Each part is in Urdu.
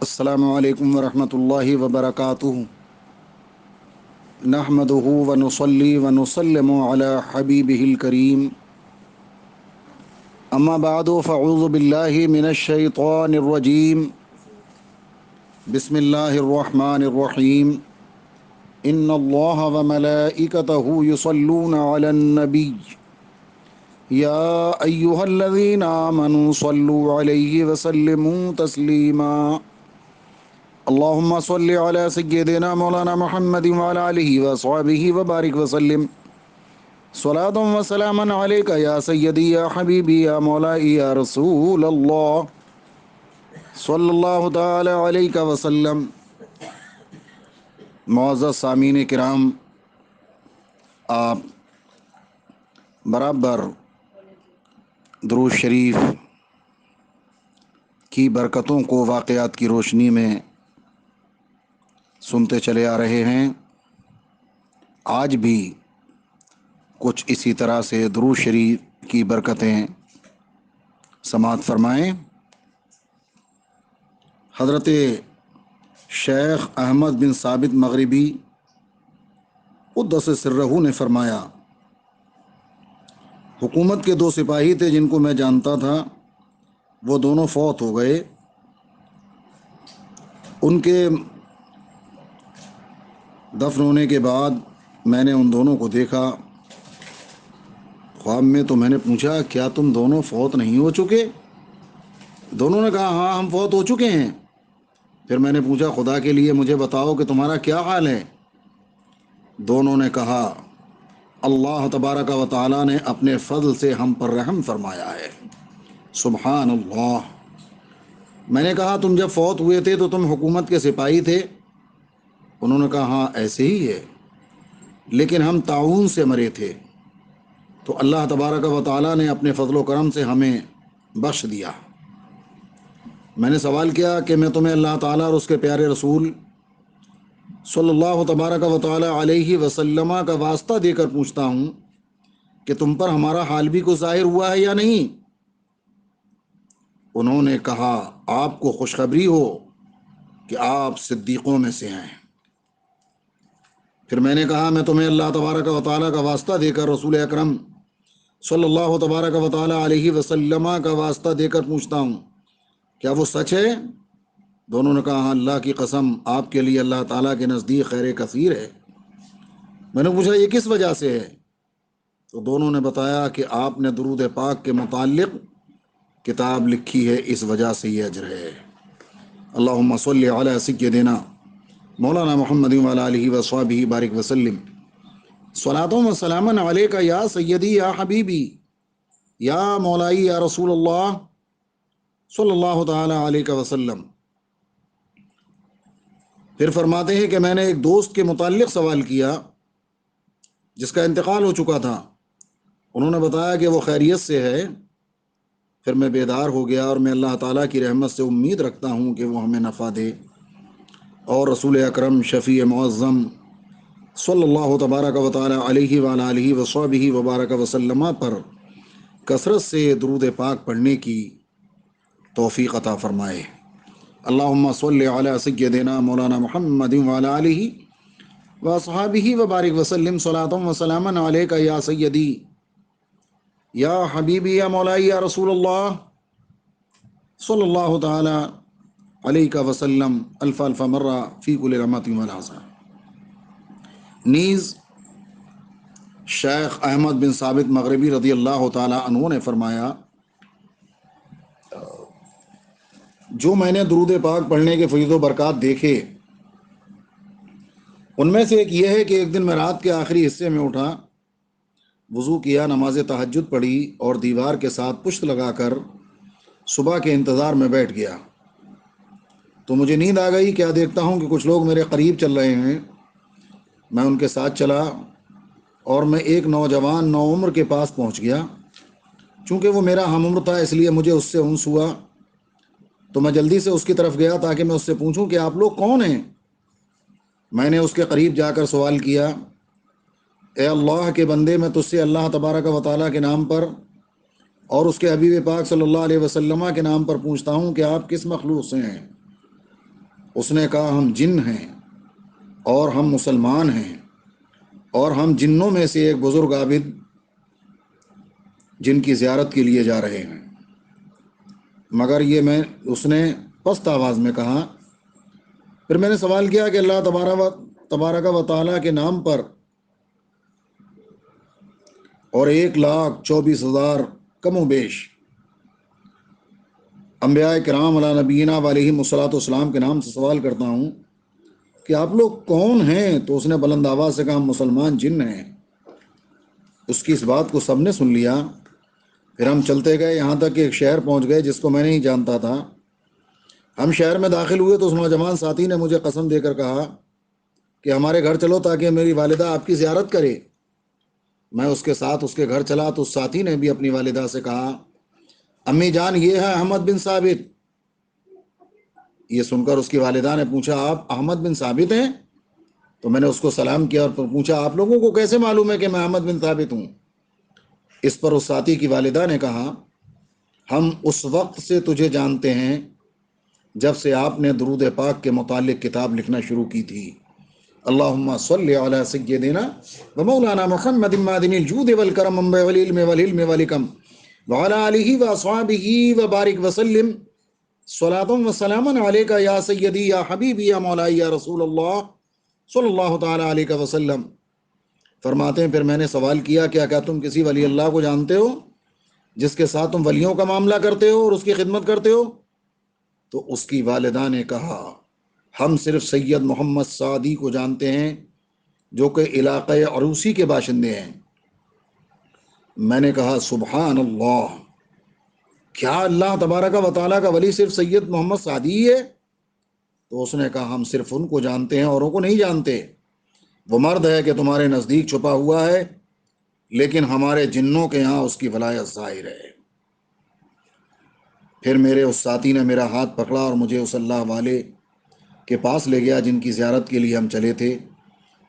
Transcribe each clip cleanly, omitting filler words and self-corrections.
السلام علیکم ورحمۃ اللہ وبرکاتہ نحمده ونصلي ونسلم على حبیبه الکریم اما بعد فاعوذ باللہ من الشیطان الرجیم بسم اللہ الرحمن الرحیم ان اللہ وملائکته یصلون علی النبی یا ایہا الذین آمنوا صلوا علیہ وسلموا تسلیما اللهم صل على سيدنا مولانا محمد وعلى آله وصحبه وبارك وسلم صلاة وسلاما عليك يا سيدي يا حبيبي يا مولاي يا رسول الله صلی اللہ تعالی علیہ وسلم۔ معزز سامعین کرام، آپ برابر درود شریف کی برکتوں کو واقعات کی روشنی میں سنتے چلے آ رہے ہیں۔ آج بھی کچھ اسی طرح سے درود شریف کی برکتیں سماعت فرمائیں۔ حضرت شیخ احمد بن ثابت مغربی قدس سرہ نے فرمایا، حکومت کے 2 سپاہی تھے جن کو میں جانتا تھا، وہ دونوں فوت ہو گئے۔ ان کے دفن ہونے کے بعد میں نے ان دونوں کو دیکھا خواب میں، تو میں نے پوچھا کیا تم دونوں فوت نہیں ہو چکے؟ دونوں نے کہا ہاں ہم فوت ہو چکے ہیں۔ پھر میں نے پوچھا خدا کے لیے مجھے بتاؤ کہ تمہارا کیا حال ہے؟ دونوں نے کہا اللہ تبارک و تعالیٰ نے اپنے فضل سے ہم پر رحم فرمایا ہے، سبحان اللہ۔ میں نے کہا تم جب فوت ہوئے تھے تو تم حکومت کے سپاہی تھے؟ انہوں نے کہا ہاں ایسے ہی ہے، لیکن ہم طاعون سے مرے تھے، تو اللہ تبارک و تعالیٰ نے اپنے فضل و کرم سے ہمیں بخش دیا۔ میں نے سوال کیا کہ میں تمہیں اللہ تعالیٰ اور اس کے پیارے رسول صلی اللہ تبارک و تعالیٰ علیہ وسلم کا واسطہ دے کر پوچھتا ہوں کہ تم پر ہمارا حال بھی کچھ ظاہر ہوا ہے یا نہیں؟ انہوں نے کہا آپ کو خوشخبری ہو کہ آپ صدیقوں میں سے ہیں۔ پھر میں نے کہا میں تمہیں اللہ تبارک و تعالیٰ کا واسطہ دے کر رسول اکرم صلی اللہ تبارک و تعالیٰ علیہ وسلم کا واسطہ دے کر پوچھتا ہوں کیا وہ سچ ہے؟ دونوں نے کہا ہاں اللہ کی قسم آپ کے لیے اللہ تعالیٰ کے نزدیک خیر کثیر ہے۔ میں نے پوچھا یہ کس وجہ سے ہے؟ تو دونوں نے بتایا کہ آپ نے درود پاک کے متعلق کتاب لکھی ہے، اس وجہ سے یہ اجر ہے۔ اللہم صلی علی سیدنا مولانا محمد وعلی آلہ وصحبہ بارک وسلم صلاۃ و سلاما علیک یا سیدی یا حبیبی یا مولائی یا رسول اللہ صلی اللہ تعالی علیہ وسلم۔ پھر فرماتے ہیں کہ میں نے ایک دوست کے متعلق سوال کیا جس کا انتقال ہو چکا تھا، انہوں نے بتایا کہ وہ خیریت سے ہے۔ پھر میں بیدار ہو گیا اور میں اللہ تعالیٰ کی رحمت سے امید رکھتا ہوں کہ وہ ہمیں نفع دے، اور رسول اکرم شفیع معظم صلی اللہ تبارک و تعالی علیہ وعلی آلہ وصحبہ وبارک وسلم پر کثرت سے درود پاک پڑھنے کی توفیق عطا فرمائے۔ اللہم صلی علی سیدنا مولانا محمد وعلی آلہ واصحابہ وبارک وسلم صلاۃ و سلاما علیک یا سیدی یا حبیبی یا مولائی یا رسول اللہ صلی اللہ تعالی علیہ وسلم الف الف مرہ فی کل رمۃ ولحظہ۔ نیز شیخ احمد بن ثابت مغربی رضی اللہ تعالی عنہ نے فرمایا جو میں نے درود پاک پڑھنے کے فیض و برکات دیکھے ان میں سے ایک یہ ہے کہ ایک دن میں رات کے آخری حصے میں اٹھا، وضو کیا، نماز تہجد پڑھی اور دیوار کے ساتھ پشت لگا کر صبح کے انتظار میں بیٹھ گیا، تو مجھے نیند آ گئی۔ کیا دیکھتا ہوں کہ کچھ لوگ میرے قریب چل رہے ہیں، میں ان کے ساتھ چلا اور میں ایک نوجوان نوعمر کے پاس پہنچ گیا۔ چونکہ وہ میرا ہم عمر تھا اس لیے مجھے اس سے انس ہوا، تو میں جلدی سے اس کی طرف گیا تاکہ میں اس سے پوچھوں کہ آپ لوگ کون ہیں۔ میں نے اس کے قریب جا کر سوال کیا، اے اللہ کے بندے، میں تجھ سے اللہ تبارک و تعالیٰ کے نام پر اور اس کے حبیب پاک صلی اللہ علیہ وسلم کے نام پر پوچھتا ہوں کہ آپ کس مخلوق سے ہیں؟ اس نے کہا ہم جن ہیں اور ہم مسلمان ہیں، اور ہم جنوں میں سے ایک بزرگ عابد جن کی زیارت کے لیے جا رہے ہیں، مگر اس نے پست آواز میں کہا۔ پھر میں نے سوال کیا کہ اللہ تبارک و تعالیٰ کے نام پر اور 1,24,000 کم و بیش انبیاء کرام علی نبینا علیہم الصلوۃ والسلام کے نام سے سوال کرتا ہوں کہ آپ لوگ کون ہیں؟ تو اس نے بلند آواز سے کہا ہم مسلمان جن ہیں۔ اس کی اس بات کو سب نے سن لیا۔ پھر ہم چلتے گئے، یہاں تک کہ ایک شہر پہنچ گئے جس کو میں نہیں جانتا تھا۔ ہم شہر میں داخل ہوئے تو اس نوجوان ساتھی نے مجھے قسم دے کر کہا کہ ہمارے گھر چلو تاکہ میری والدہ آپ کی زیارت کرے۔ میں اس کے ساتھ اس کے گھر چلا تو اس ساتھی نے بھی اپنی والدہ سے کہا امی جان یہ ہے احمد بن ثابت۔ یہ سن کر اس کی والدہ نے پوچھا آپ احمد بن ثابت ہیں؟ تو میں نے اس کو سلام کیا اور پوچھا آپ لوگوں کو کیسے معلوم ہے کہ میں احمد بن ثابت ہوں؟ اس پر اس ساتھی کی والدہ نے کہا ہم اس وقت سے تجھے جانتے ہیں جب سے آپ نے درود پاک کے متعلق کتاب لکھنا شروع کی تھی۔ اللہم صلی علی سیدنا و مولانا محمد معدن الجود والکرم منبع العلم والحلم والحکم وعلی آلہ واصحابہ وبارک وسلم صلاۃ و سلاما علیک یا سیدی یا حبیبی یا مولائی یا رسول اللہ صلی اللہ تعالی علیہ وسلم۔ فرماتے ہیں پھر میں نے سوال کیا کیا تم کسی ولی اللہ کو جانتے ہو جس کے ساتھ تم ولیوں کا معاملہ کرتے ہو اور اس کی خدمت کرتے ہو؟ تو اس کی والدہ نے کہا ہم صرف سید محمد سعدی کو جانتے ہیں جو کہ علاقہ عروسی کے باشندے ہیں۔ میں نے کہا سبحان اللہ، کیا اللہ تبارک و تعالیٰ کا ولی صرف سید محمد سعدی ہے؟ تو اس نے کہا ہم صرف ان کو جانتے ہیں، اوروں کو نہیں جانتے۔ وہ مرد ہے کہ تمہارے نزدیک چھپا ہوا ہے لیکن ہمارے جنوں کے یہاں اس کی ولایت ظاہر ہے۔ پھر میرے اس ساتھی نے میرا ہاتھ پکڑا اور مجھے اس اللہ والے کے پاس لے گیا جن کی زیارت کے لیے ہم چلے تھے۔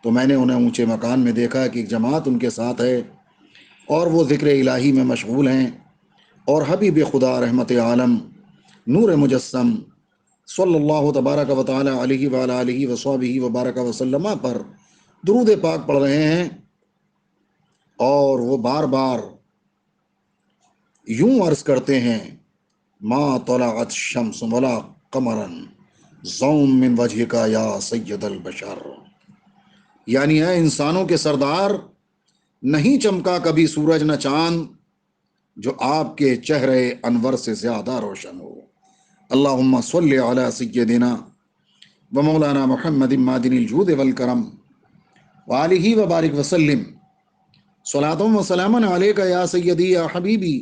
تو میں نے انہیں اونچے مکان میں دیکھا کہ ایک جماعت ان کے ساتھ ہے اور وہ ذکر الہی میں مشغول ہیں، اور حبیب خدا رحمت عالم نور مجسم صلی اللہ تبارک و تعالی علیہ وعلی آلہ وصحبہ وبارک وسلم پر درود پاک پڑھ رہے ہیں، اور وہ بار بار یوں عرض کرتے ہیں ما طلعت شمس ولا قمرا زوم من وجہ کا یا سید البشر، یعنی اے انسانوں کے سردار نہیں چمکا کبھی سورج نہ چاند جو آپ کے چہرے انور سے زیادہ روشن ہو۔ اللہم صلی علی سیدنا و مولانا محمد معدن الجود والکرم وآلہ وبارک وسلم صلاۃ و سلاما علیک یا سیدی یا حبیبی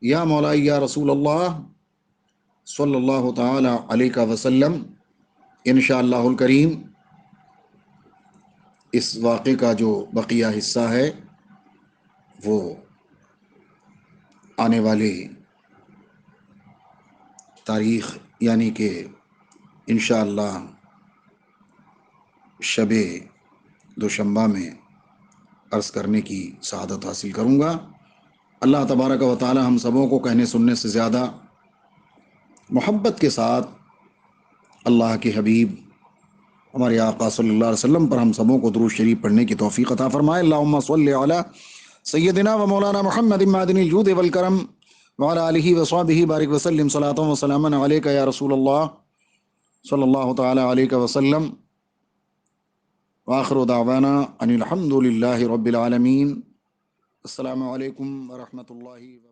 یا مولائی یا رسول اللہ صلی اللہ تعالی علیہ وسلم۔ انشاءاللہ الکریم اس واقعے کا جو بقیہ حصہ ہے وہ آنے والی تاریخ یعنی کہ انشاءاللہ شب دوشنبہ میں عرض کرنے کی سعادت حاصل کروں گا۔ اللہ تبارک و تعالی ہم سبوں کو کہنے سننے سے زیادہ محبت کے ساتھ اللہ کے حبیب ہمارے آقا صلی اللہ علیہ وسلم پر ہم سبوں کو درود شریف پڑھنے کی توفیق عطا فرمائے۔ اللہم صلی علی سیدنا و مولانا محمد معدن الجود والکرم وعلی آلہ وصحبہ بارک وسلم صلاۃ و سلاما علیک یا رسول اللہ صلی اللہ تعالی علیہ وسلم۔ وآخر دعوانا ان الحمد للہ رب العالمین۔ السلام علیکم ورحمۃ اللہ وبرکاتہ۔